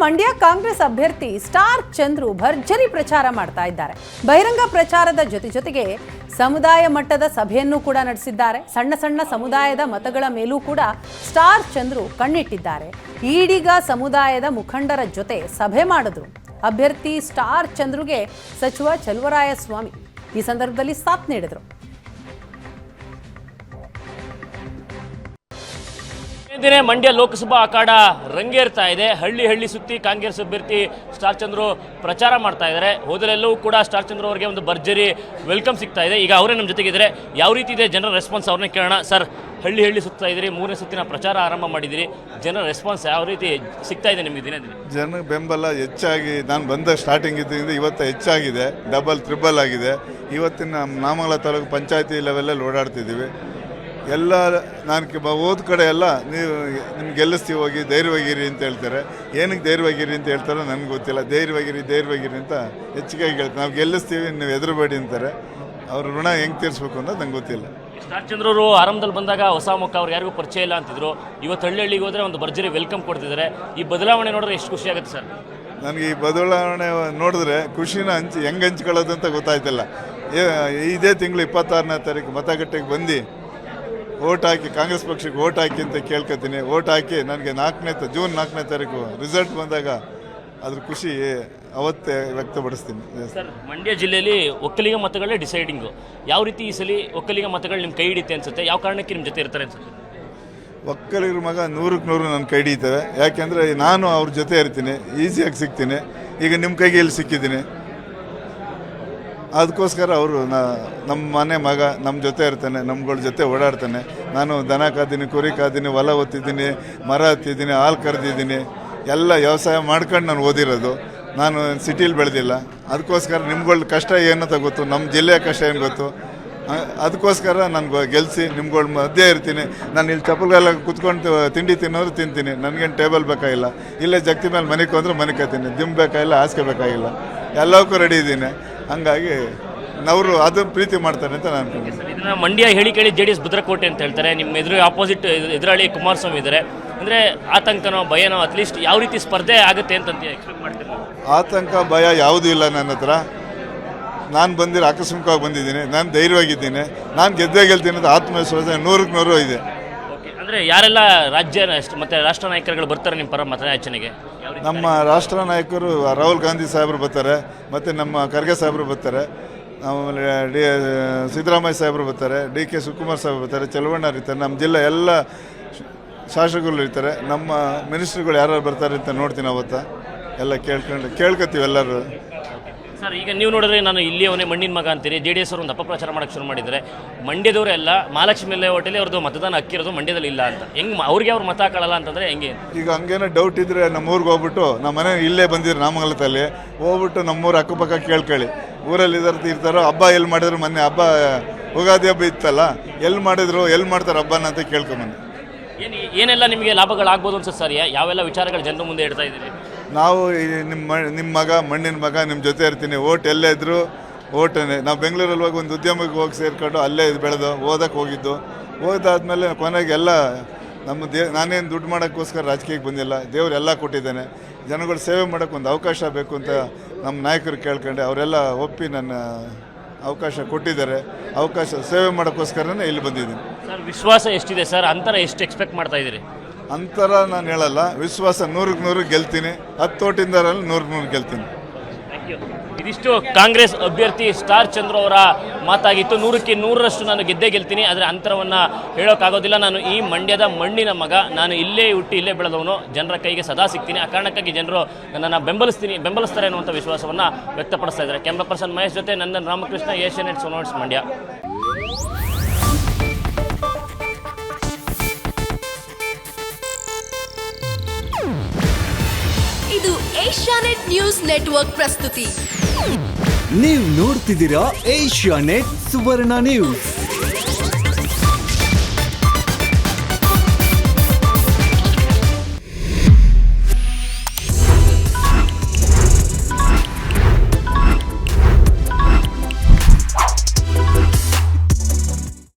ಮಂಡ್ಯ ಕಾಂಗ್ರೆಸ್ ಅಭ್ಯರ್ಥಿ ಸ್ಟಾರ್ ಚಂದ್ರು ಭರ್ಜರಿ ಪ್ರಚಾರ ಮಾಡ್ತಾ ಇದ್ದಾರೆ. ಬಹಿರಂಗ ಪ್ರಚಾರದ ಜೊತೆಗೆ ಸಮುದಾಯ ಮಟ್ಟದ ಸಭೆಯನ್ನು ಕೂಡ ನಡೆಸಿದ್ದಾರೆ. ಸಣ್ಣ ಸಣ್ಣ ಸಮುದಾಯದ ಮತಗಳ ಮೇಲೂ ಕೂಡ ಸ್ಟಾರ್ ಚಂದ್ರು ಕಣ್ಣಿಟ್ಟಿದ್ದಾರೆ. ಈಡಿಗ ಸಮುದಾಯದ ಮುಖಂಡರ ಜೊತೆ ಸಭೆ ಮಾಡಿದ್ರು. ಅಭ್ಯರ್ಥಿ ಸ್ಟಾರ್ ಚಂದ್ರುಗೆ ಸಚಿವ ಚಲುವರಾಯಸ್ವಾಮಿ ಈ ಸಂದರ್ಭದಲ್ಲಿ ಸಾಥ್ ನೀಡಿದ್ರು. ದಿನೇ ಮಂಡ್ಯ ಲೋಕಸಭಾ ಅಖಾಡ ರಂಗೇರ್ತಾ ಇದೆ. ಹಳ್ಳಿ ಸುತ್ತಿ ಕಾಂಗ್ರೆಸ್ ಅಭ್ಯರ್ಥಿ ಸ್ಟಾರ್ ಚಂದ್ರು ಪ್ರಚಾರ ಮಾಡ್ತಾ ಇದ್ದಾರೆ. ಹೋದರೆಲ್ಲವೂ ಕೂಡ ಸ್ಟಾರ್ ಚಂದ್ರು ಅವರಿಗೆ ಒಂದು ಭರ್ಜರಿ ವೆಲ್ಕಮ್ ಸಿಗ್ತಾ ಇದೆ. ಈಗ ಅವರೇ ನಮ್ಮ ಜೊತೆಗಿದ್ದಾರೆ. ಯಾವ ರೀತಿ ಇದೆ ಜನರ ರೆಸ್ಪಾನ್ಸ್ ಅವ್ರನ್ನೇ ಕೇಳೋಣ. ಸರ್, ಹಳ್ಳಿ ಸುತ್ತಾ ಇದ್ದೀರಿ, 3ನೇ ಸುತ್ತಿನ ಪ್ರಚಾರ ಆರಂಭ ಮಾಡಿದ್ದೀರಿ. ಜನರ ರೆಸ್ಪಾನ್ಸ್ ಯಾವ ರೀತಿ ಸಿಗ್ತಾ ಇದೆ ನಿಮಗೆ ದಿನ? ಜನ ಬೆಂಬಲ ಹೆಚ್ಚಾಗಿ ನಾನು ಬಂದ ಸ್ಟಾರ್ಟಿಂಗ್ ಇದ್ದರಿಂದ ಇವತ್ತು ಹೆಚ್ಚಾಗಿದೆ. ಡಬಲ್ ಟ್ರಿಬಲ್ ಆಗಿದೆ. ಇವತ್ತಿನ ನಾಮಂಗಲ ತಾಲೂಕು ಪಂಚಾಯತಿ ಲೆವೆಲಲ್ಲಿ ಓಡಾಡ್ತಿದ್ದೀವಿ. ಎಲ್ಲ ನಾನು ಹೋದ ಕಡೆ ಎಲ್ಲ ನೀವು ನಿಮ್ಗೆ ಗೆಲ್ಲಿಸ್ತೀವಿ, ಹೋಗಿ ಧೈರ್ಯವಾಗಿರಿ ಅಂತ ಹೇಳ್ತಾರೆ. ಏನಕ್ಕೆ ಧೈರ್ಯವಾಗಿರಿ ಅಂತ ಹೇಳ್ತಾರೋ ನನಗೆ ಗೊತ್ತಿಲ್ಲ. ಧೈರ್ಯವಾಗಿರಿ ಅಂತ ಹೆಚ್ಚಿಗೆ ಹೇಳ್ತಾರೆ. ನಾವು ಗೆಲ್ಲಿಸ್ತೀವಿ, ನೀವು ಹೆದರಬೇಡಿ ಅಂತಾರೆ. ಅವ್ರ ಋಣ ಹೆಂಗೆ ತೀರಿಸ್ಬೇಕು ಅನ್ನೋದು ನಂಗೆ ಗೊತ್ತಿಲ್ಲ. ಸ್ಟಾರ್ ಚಂದ್ರು ಅವರು ಆರಂಭದಲ್ಲಿ ಬಂದಾಗ ಹೊಸ ಮುಖ, ಅವ್ರು ಯಾರಿಗೂ ಪರಿಚಯ ಇಲ್ಲ ಅಂತಿದ್ರು. ಇವತ್ತು ಹಳ್ಳಿಗೆ ಹೋದರೆ ಒಂದು ಭರ್ಜರಿ ವೆಲ್ಕಮ್ ಕೊಡ್ತಿದ್ದಾರೆ. ಈ ಬದಲಾವಣೆ ನೋಡಿದ್ರೆ ಎಷ್ಟು ಖುಷಿ ಆಗುತ್ತೆ ಸರ್? ನನಗೆ ಈ ಬದಲಾವಣೆ ನೋಡಿದ್ರೆ ಖುಷಿನ ಹೆಂಗೆ ಹಂಚ್ಕೊಳ್ಳೋದು ಅಂತ ಗೊತ್ತಾಯ್ತಿಲ್ಲ. ಇದೇ ತಿಂಗಳು 26ನೇ ತಾರೀಕು ಮತಗಟ್ಟೆಗೆ ಬಂದು ಓಟ್ ಹಾಕಿ, ಕಾಂಗ್ರೆಸ್ ಪಕ್ಷಕ್ಕೆ ಓಟ್ ಹಾಕಿ ಅಂತ ಕೇಳ್ಕೊತೀನಿ. ಓಟ್ ಹಾಕಿ ನನಗೆ ಜೂನ್ 4ನೇ ತಾರೀಕು ರಿಸಲ್ಟ್ ಬಂದಾಗ ಅದ್ರ ಖುಷಿ ಅವತ್ತೇ ವ್ಯಕ್ತಪಡಿಸ್ತೀನಿ. ಸರ್, ಮಂಡ್ಯ ಜಿಲ್ಲೆಯಲ್ಲಿ ಒಕ್ಕಲಿಗ ಮತಗಳೇ ಡಿಸೈಡಿಂಗು. ಯಾವ ರೀತಿ ಈ ಸಲ ಒಕ್ಕಲಿಗ ಮತಗಳು ನಿಮ್ಮ ಕೈ ಹಿಡಿತೆ ಅನ್ಸುತ್ತೆ? ಯಾವ ಕಾರಣಕ್ಕೆ ನಿಮ್ಮ ಜೊತೆ ಇರ್ತಾರೆ ಅನ್ಸುತ್ತೆ? ಒಕ್ಕಲಿಗರ ಮಗ 100ಕ್ಕೆ 100 ನನ್ನ ಕೈ ಹಿಡಿತವೆ. ಯಾಕೆಂದರೆ ನಾನು ಅವ್ರ ಜೊತೆ ಇರ್ತೀನಿ, ಈಸಿಯಾಗಿ ಸಿಗ್ತೀನಿ. ಈಗ ನಿಮ್ಮ ಕೈಗೆ ಎಲ್ಲಿ ಸಿಕ್ಕಿದ್ದೀನಿ, ಅದಕ್ಕೋಸ್ಕರ ಅವರು ನಮ್ಮ ಮನೆ ಮಗ ನಮ್ಮ ಜೊತೆ ಇರ್ತಾನೆ, ನಮ್ಗಳ ಜೊತೆ ಓಡಾಡ್ತಾನೆ. ನಾನು ದನ ಕಾದ್ದೀನಿ, ಕುರಿ ಕಾದ್ದೀನಿ, ಹೊಲ ಒತ್ತಿದ್ದೀನಿ, ಮರ ಹತ್ತಿದ್ದೀನಿ, ಹಾಲು ಕರೆದಿದ್ದೀನಿ. ಎಲ್ಲ ವ್ಯವಸಾಯ ಮಾಡ್ಕೊಂಡು ನಾನು ಓದಿರೋದು. ನಾನು ಸಿಟಿಲಿ ಬೆಳೆದಿಲ್ಲ. ಅದಕ್ಕೋಸ್ಕರ ನಿಮ್ಗಳ ಕಷ್ಟ ಏನಂತ ಗೊತ್ತು, ನಮ್ಮ ಜಿಲ್ಲೆಯ ಕಷ್ಟ ಏನು ಗೊತ್ತು. ಅದಕ್ಕೋಸ್ಕರ ನಾನು ಗೆಲ್ಲಿಸಿ ನಿಮ್ಗಳ ಮಧ್ಯೆ ಇರ್ತೀನಿ. ನಾನು ಇಲ್ಲಿ ಚಪ್ಪಲ್ಗೆಲ್ಲ ಕುತ್ಕೊಂಡು ತಿಂಡಿ ತಿನ್ನೋರು ತಿಂತೀನಿ. ನನಗೇನು ಟೇಬಲ್ ಬೇಕಾಗಿಲ್ಲ. ಇಲ್ಲೇ ಜಗ್ತಿ ಮೇಲೆ ಮನೆಗೆ ಹೋದ್ರೆ ಮನೆ ಕತ್ತೀನಿ. ಜಿಮ್ ಬೇಕಾಗಿಲ್ಲ, ಹಾಸಿಗೆ ಬೇಕಾಗಿಲ್ಲ, ಎಲ್ಲವಕ್ಕೂ ರೆಡಿ ಇದ್ದೀನಿ. ಹಂಗಾಗಿ ಅವರು ಅದನ್ನು ಪ್ರೀತಿ ಮಾಡ್ತಾರೆ ಅಂತ ನಾನು ಇದನ್ನ ಮಂಡ್ಯ ಹೇಳಿ ಕೇಳಿ JDS ಭದ್ರಕೋಟೆ ಅಂತ ಹೇಳ್ತಾರೆ. ನಿಮ್ಮ ಎದುರು ಆಪೋಸಿಟ್ ಎದುರಾಳಿ ಕುಮಾರಸ್ವಾಮಿ ಇದ್ದಾರೆ. ಅಂದರೆ ಆತಂಕನೋ ಭಯನೋ ಅಟ್ಲೀಸ್ಟ್ ಯಾವ ರೀತಿ ಸ್ಪರ್ಧೆ ಆಗುತ್ತೆ ಅಂತ ಎಕ್ಸ್ಪೆಕ್ಟ್ ಮಾಡ್ತೀನಿ? ಆತಂಕ ಭಯ ಯಾವುದೂ ಇಲ್ಲ ನನ್ನ ಹತ್ರ. ನಾನು ಆಕಸ್ಮಿಕವಾಗಿ ಬಂದಿದ್ದೀನಿ. ನಾನು ಧೈರ್ಯವಾಗಿದ್ದೀನಿ. ನಾನು ಗೆಲ್ತೀನಿ ಅಂತ ಆತ್ಮವಿಶ್ವಾಸ 100ಕ್ಕೆ 100 ಇದೆ. ಅಂದರೆ ಯಾರೆಲ್ಲ ರಾಜ್ಯ ಮತ್ತು ರಾಷ್ಟ್ರ ನಾಯಕರುಗಳು ಬರ್ತಾರೆ ನಿಮ್ಮ ಪರ ಮತಯಾಚನೆಗೆ? ನಮ್ಮ ರಾಷ್ಟ್ರ ನಾಯಕರು ರಾಹುಲ್ ಗಾಂಧಿ ಸಾಹೇಬರು ಬರ್ತಾರೆ, ಮತ್ತು ನಮ್ಮ ಖರ್ಗೆ ಸಾಹೇಬರು ಬರ್ತಾರೆ, ಆಮೇಲೆ ಸಿದ್ದರಾಮಯ್ಯ ಸಾಹೇಬರು ಬರ್ತಾರೆ, DK ಶಿವಕುಮಾರ್ ಸಾಹೇಬರು ಬರ್ತಾರೆ, ಚಲುವಣ್ಣ ಇರ್ತಾರೆ, ನಮ್ಮ ಜಿಲ್ಲೆ ಎಲ್ಲ ಶಾಸಕರು ಇರ್ತಾರೆ. ನಮ್ಮ ಮಿನಿಸ್ಟ್ರುಗಳು ಯಾರು ಬರ್ತಾರೆ ಅಂತ ನೋಡ್ತೀನಿ. ಅವತ್ತ ಎಲ್ಲ ಕೇಳ್ಕೊತೀವಿ ಎಲ್ಲರೂ. ಸರ್, ಈಗ ನೀವು ನೋಡಿದ್ರೆ ನಾನು ಇಲ್ಲಿಯವನೇ ಮಣ್ಣಿನ ಮಗ ಅಂತೀರಿ. JDS ಅವರು ಒಂದು ಅಪಪ್ರಚಾರ ಮಾಡೋಕ್ಕೆ ಶುರು ಮಾಡಿದರೆ ಮಂಡ್ಯದವರೆಲ್ಲ ಮಹಾಲಕ್ಷ್ಮಿ ಹೋಟೆಲ್ ಅವ್ರದ್ದು ಮತದಾನ ಹಾಕಿರೋದು ಮಂಡ್ಯದಲ್ಲಿ ಇಲ್ಲ ಅಂತ. ಹೆಂಗೆ ಅವ್ರಿಗೆ ಅವ್ರು ಮತ ಹಾಕೊಳ್ಳಲ್ಲ ಅಂತಂದರೆ ಹೆಂಗೆ? ಈಗ ಹಂಗೇನೋ ಡೌಟ್ ಇದ್ದರೆ ನಮ್ಮೂರಿಗೆ ಹೋಗ್ಬಿಟ್ಟು, ನಮ್ಮ ಮನೆ ಇಲ್ಲೇ ಬಂದಿದ್ರು ನಾಮಂಗಲದಲ್ಲಿ, ಹೋಗ್ಬಿಟ್ಟು ನಮ್ಮೂರು ಅಕ್ಕಪಕ್ಕ ಕೇಳ್ಕೊಳ್ಳಿ. ಊರಲ್ಲಿ ಇರ್ತಾರೋ ಹಬ್ಬ ಎಲ್ಲಿ ಮಾಡಿದ್ರು. ಮೊನ್ನೆ ಹಬ್ಬ ಯುಗಾದಿ ಹಬ್ಬ ಇತ್ತಲ್ಲ, ಎಲ್ಲಿ ಮಾಡ್ತಾರೆ ಹಬ್ಬನ ಅಂತ ಕೇಳ್ಕೊಂಬನ್ನಿ. ಏನೆಲ್ಲ ನಿಮಗೆ ಲಾಭಗಳಾಗ್ಬೋದು ಅನ್ಸುತ್ತೆ ಸರ್? ಯಾವೆಲ್ಲ ವಿಚಾರಗಳು ಜನರ ಮುಂದೆ ಇಡ್ತಾ ಇದ್ದೀರಿ? ನಾವು ನಿಮ್ಮ ಮಗ, ಮಣ್ಣಿನ ಮಗ, ನಿಮ್ಮ ಜೊತೆ ಇರ್ತೀನಿ. ಓಟ್ ಎಲ್ಲೇ ಇದ್ದರೂ ಓಟನೇ. ನಾವು ಬೆಂಗಳೂರಲ್ಲಿ ಹೋಗಿ ಒಂದು ಉದ್ಯಮಕ್ಕೆ ಹೋಗಿ ಸೇರ್ಕೊಂಡು ಅಲ್ಲೇ ಬೆಳೆದು ಓದಕ್ಕೆ ಹೋಗಿದ್ದು. ಓದಾದ್ಮೇಲೆ ಕೊನೆಗೆಲ್ಲ ನಮ್ಮ ನಾನೇನು ದುಡ್ಡು ಮಾಡೋಕ್ಕೋಸ್ಕರ ರಾಜಕೀಯಕ್ಕೆ ಬಂದಿಲ್ಲ. ದೇವ್ರು ಎಲ್ಲ ಕೊಟ್ಟಿದ್ದಾನೆ. ಜನಗಳು ಸೇವೆ ಮಾಡೋಕ್ಕೆ ಒಂದು ಅವಕಾಶ ಬೇಕು ಅಂತ ನಮ್ಮ ನಾಯಕರು ಕೇಳ್ಕೊಂಡೆ. ಅವರೆಲ್ಲ ಒಪ್ಪಿ ನನ್ನ ಅವಕಾಶ ಕೊಟ್ಟಿದ್ದಾರೆ. ಸೇವೆ ಮಾಡೋಕ್ಕೋಸ್ಕರನೇ ಇಲ್ಲಿ ಬಂದಿದ್ದೀನಿ. ಸರ್, ವಿಶ್ವಾಸ ಎಷ್ಟಿದೆ ಸರ್? ಅಂತರ ಎಷ್ಟು ಎಕ್ಸ್ಪೆಕ್ಟ್ ಮಾಡ್ತಾ ಇದ್ದೀರಿ? ಅಂತರ ನಾನು ಹೇಳಲ್ಲ. ವಿಶ್ವಾಸ 100ಕ್ಕೆ 100 ಗೆಲ್ತೀನಿ. 10 ಓಟಿಂದರಲ್ಲಿ 100ಕ್ಕೆ 100 ಗೆಲ್ತೀನಿ. ಇದಿಷ್ಟು ಕಾಂಗ್ರೆಸ್ ಅಭ್ಯರ್ಥಿ ಸ್ಟಾರ್ ಚಂದ್ರು ಅವರ ಮಾತಾಗಿತ್ತು. 100ಕ್ಕೆ 100ರಷ್ಟು ನಾನು ಗೆಲ್ತೀನಿ. ಆದರೆ ಅಂತರವನ್ನು ಹೇಳೋಕ್ಕಾಗೋದಿಲ್ಲ. ನಾನು ಈ ಮಂಡ್ಯದ ಮಣ್ಣಿನ ಮಗ, ನಾನು ಇಲ್ಲೇ ಹುಟ್ಟಿ ಇಲ್ಲೇ ಬೆಳೆದವನು, ಜನರ ಕೈಗೆ ಸದಾ ಸಿಗ್ತೀನಿ. ಆ ಕಾರಣಕ್ಕಾಗಿ ಜನರು ನನ್ನನ್ನು ಬೆಂಬಲಿಸ್ತಾರೆ ಅನ್ನುವಂಥ ವಿಶ್ವಾಸವನ್ನು ವ್ಯಕ್ತಪಡಿಸ್ತಾ ಇದ್ದಾರೆ. ಕ್ಯಾಮ್ರಾ ಪರ್ಸನ್ ಮಹೇಶ್ ಜೊತೆ ನಂದನ್ ರಾಮಕೃಷ್ಣ, ಏಷ್ಯಾನೆಟ್ ಸುವರ್ಣ ಮಂಡ್ಯ. ಇದು ಏಷ್ಯಾನೆಟ್ ನ್ಯೂಸ್ ನೆಟ್ವರ್ಕ್ ಪ್ರಸ್ತುತಿ. ನೀವು ನೋಡ್ತಿದ್ದೀರಾ ಏಷ್ಯಾನೆಟ್ ಸುವರ್ಣ ನ್ಯೂಸ್.